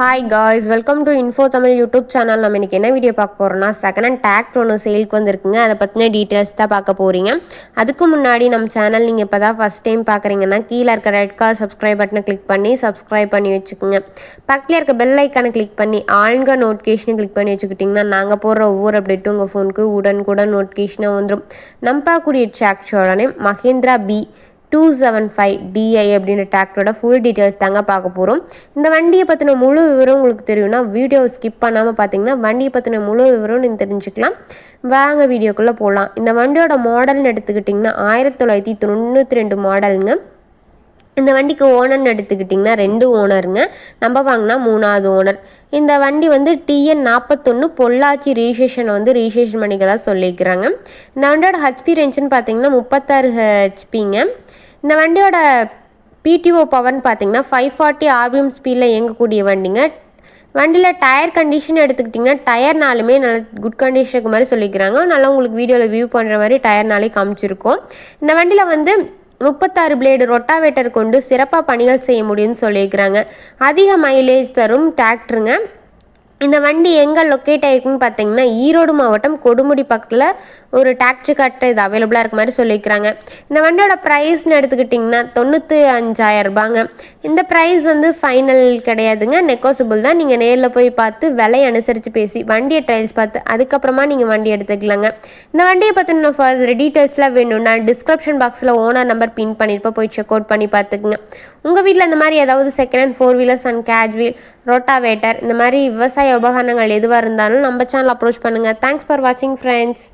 Hi guys, welcome to info Tamil YouTube channel. நம்ம இன்றைக்கி என்ன வீடியோ பார்க்க போகிறோம்னா, செகண்ட் ஹேண்ட் டிராக்டர் ஒன்று சேலுக்கு வந்திருக்குங்க. அதை பற்றின டீட்டெயில்ஸ் தான் பார்க்க போகிறீங்க. அதுக்கு முன்னாடி நம்ம சேனல் நீங்கள் இப்போ தான் ஃபஸ்ட் டைம் பார்க்குறீங்கன்னா கீழே இருக்க ரெட் கலர் சப்ஸ்கிரைப் பட்டனை கிளிக் பண்ணி சப்ஸ்கிரைப் பண்ணி வச்சுக்கோங்க. பக்கத்தில் இருக்க பெல் ஐக்கானை கிளிக் பண்ணி ஆல்ங்க நோட்டிஃபிகேஷனை கிளிக் பண்ணி வச்சுக்கிட்டிங்கன்னா நாங்கள் போடுற ஒவ்வொரு அப்டேட்டும் உங்கள் ஃபோனுக்கு உடனுக்குடன் நோட்டிஃபிகேஷனாக வந்துடும். நம்ம பார்க்கக்கூடிய டிராக்டரோட நேம் மஹேந்திரா B275DI அப்படின்ற டிராக்டரோட ஃபுல் டீட்டெயில்ஸ் தாங்க பார்க்க போகிறோம். இந்த வண்டியை பற்றின முழு விவரம் உங்களுக்கு தெரியும்னா வீடியோ ஸ்கிப் பண்ணாமல் பார்த்தீங்கன்னா வண்டியை பற்றின முழு விவரம் நீங்கள் தெரிஞ்சுக்கலாம். வாங்க வீடியோக்குள்ளே போகலாம். இந்த வண்டியோட மாடல்னு எடுத்துக்கிட்டிங்கன்னா 1992 மாடலுங்க. இந்த வண்டிக்கு ஓனர்னு எடுத்துக்கிட்டிங்கன்னா 2 ஓனருங்க. நம்ம வாங்கினா 3வது ஓனர். இந்த வண்டி வந்து TN 41 பொள்ளாச்சி ரிஜிஸ்ட்ரேஷன் பண்ணிக்க தான் சொல்லியிருக்கிறாங்க. இந்த வண்டியோட ஹெச்பி ரேஞ்சுன்னு பார்த்தீங்கன்னா 36 ஹெச்பிங்க. இந்த வண்டியோட PTO பவர்னு பார்த்தீங்கன்னா 540 RPM ஸ்பீடில் இயங்கக்கூடிய வண்டிங்க. வண்டியில் டயர் கண்டிஷன் எடுத்துக்கிட்டிங்கன்னா டயர்னாலுமே நல்ல குட் கண்டிஷனுக்கு மாதிரி சொல்லிக்கிறாங்க. நல்லா உங்களுக்கு வீடியோவில் வியூ பண்ணுற மாதிரி டயர்னாலே காமிச்சிருக்கோம். இந்த வண்டியில் வந்து 36 பிளேடு ரொட்டாவேட்டர் கொண்டு சிறப்பாக பணிகள் செய்ய முடியும்னு சொல்லியிருக்கிறாங்க. அதிக மைலேஜ் தரும் டிராக்டருங்க. இந்த வண்டி எங்கே லொக்கேட் ஆகிருக்குன்னு பார்த்தீங்கன்னா ஈரோடு மாவட்டம் கொடுமுடி பக்கத்தில் ஒரு டிராக்டர் கட்டை இது அவைலபிளாக இருக்க மாதிரி சொல்லியிருக்கிறாங்க. இந்த வண்டியோட ப்ரைஸ்னு எடுத்துக்கிட்டிங்கன்னா 95,000 ரூபாங்க. இந்த ப்ரைஸ் வந்து ஃபைனல் கிடையாதுங்க, நெகோசிபிள் தான். நீங்கள் நேரில் போய் பார்த்து விலையை அனுசரித்து பேசி வண்டியை ட்ரையல்ஸ் பார்த்து அதுக்கப்புறமா நீங்கள் வண்டி எடுத்துக்கலாங்க. இந்த வண்டியை பற்றின ஃபர்தர் டீட்டெயில்ஸ்லாம் வேணும்னா டிஸ்கிரிப்ஷன் பாக்ஸில் ஓனர் நம்பர் பின் பண்ணியிருப்போம், போய் செக் அவுட் பண்ணி பார்த்துக்குங்க. உங்கள் வீட்டில் இந்த மாதிரி ஏதாவது second hand 4 wheelers and cage wheel rotavator இந்த மாதிரி விவசாய உபகரணங்கள் எதுவாக இருந்தாலும் நம்ம சேனல் அப்ரோச் பண்ணுங்கள். தேங்க்ஸ் ஃபார் வாட்சிங் ஃப்ரெண்ட்ஸ்.